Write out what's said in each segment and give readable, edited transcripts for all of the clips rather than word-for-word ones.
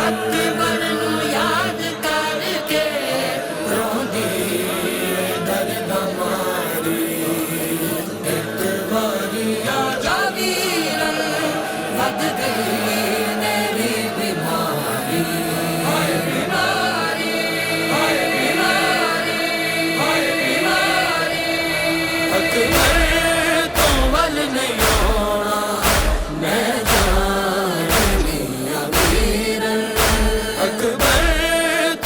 अकबर नू याद करके रोंदी दर्द मारी। एक बारी आजा वीरन वध गई मेरी बीमारी। हाय बीमारी, हाय बीमारी, हाय बीमारी। अकबर तो वल नहीं होना मैं जानी वीरन। अकबर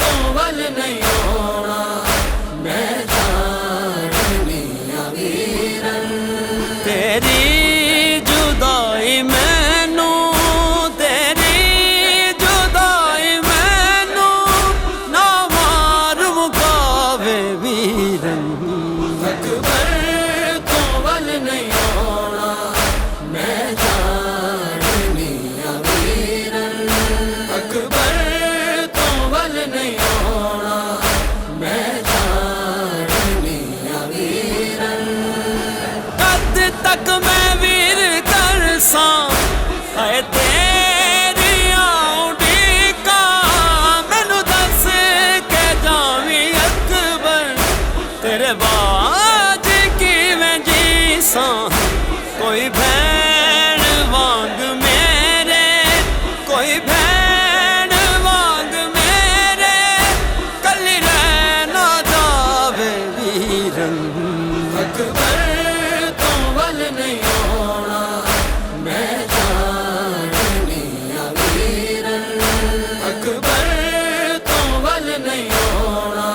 तो वल नहीं होना मैं जानी वीरन। तेरी जुदाई मैनू, तेरी जुदाई मैनू ना मार मुकावे वीरन। अकबर तो वल नहीं होना मैं जानी वीरन। अकबर तो वल नहीं होना मैं जानी वीरन। कद तक मैं वीर करसा है तेरी आउडी का। मैनू दस के जावी अकबर तेरे बाज की मैं जीसा। कोई भैन वांग मेरे, कोई भैन वांग मेरे कली रहना जावे वीरन। अकबर तो वल नहीं होना मैं जानी वीरन। अकबर तो वल नहीं होना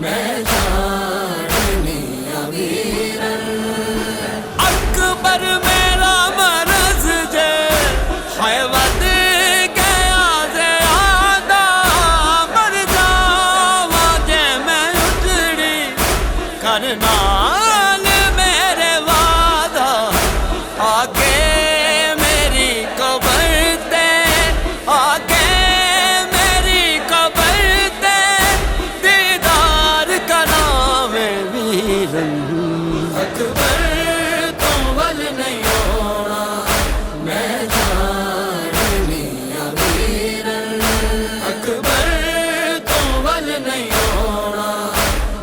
मैं जानी वीरन। अकबर मेरा मरज जे है वध गया ज़्यादा। मर जावा जे मैं उजड़ी करना मेरे वादा। आगे मेरी कबर ते, आगे मेरी कबर ते दीदार करावे वीरन। अकबर तो वल नहीं होना मैं जानी वीरन। अकबर तो वल नहीं होना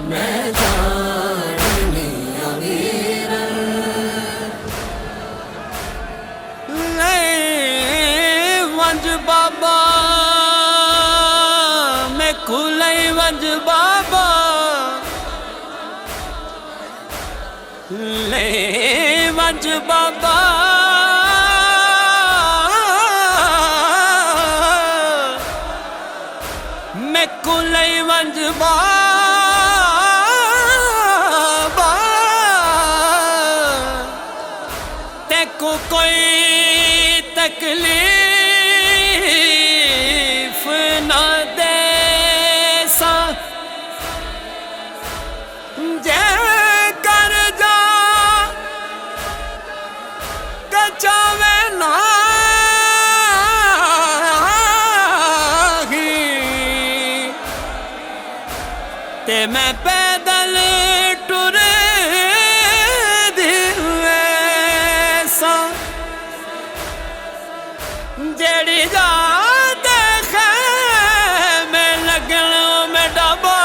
मैं जानी वीरन। वंज बाबा मैं खुलई वंज बाबा। ले वंज बाबा मैं खुलई वंज बाबा। तेको कोई तकलीफ न दे सा। जे कर जा कचावे ना ते मैं पैदल टुर जेड़ी जा देखे मैं लगन में डबा।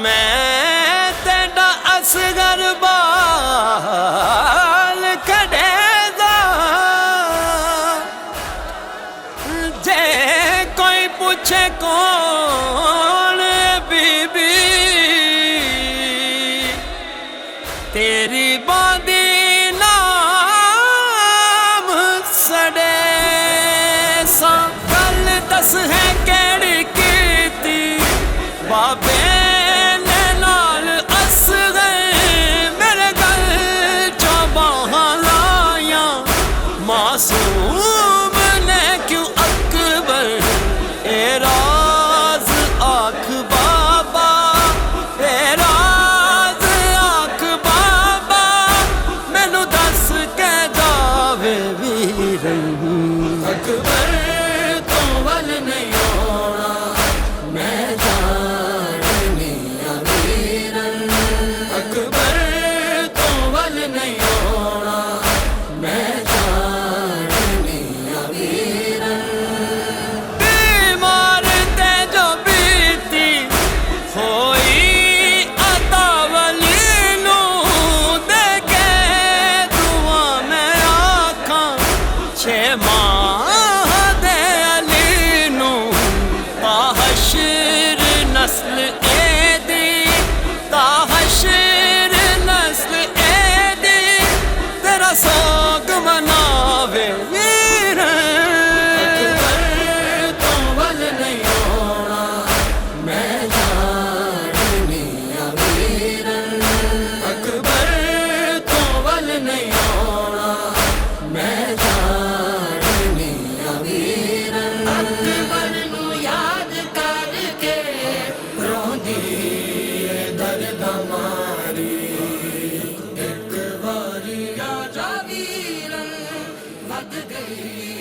मैं तेरा असगर बाल खड़े दा। जे कोई पूछे कौन बीबी तेरी बादी नाम सड़े सा। गल दस है केड़ी कीती बाबे ने नाल अस गए। मेरे गल चौबाहां लाया मासूम ने क्यों अकबर ए राज आख बाबा। ए राज आख बाबा मैनू दस के जावे वीरन। अकबर तो वल नहीं होना मैं जानी गई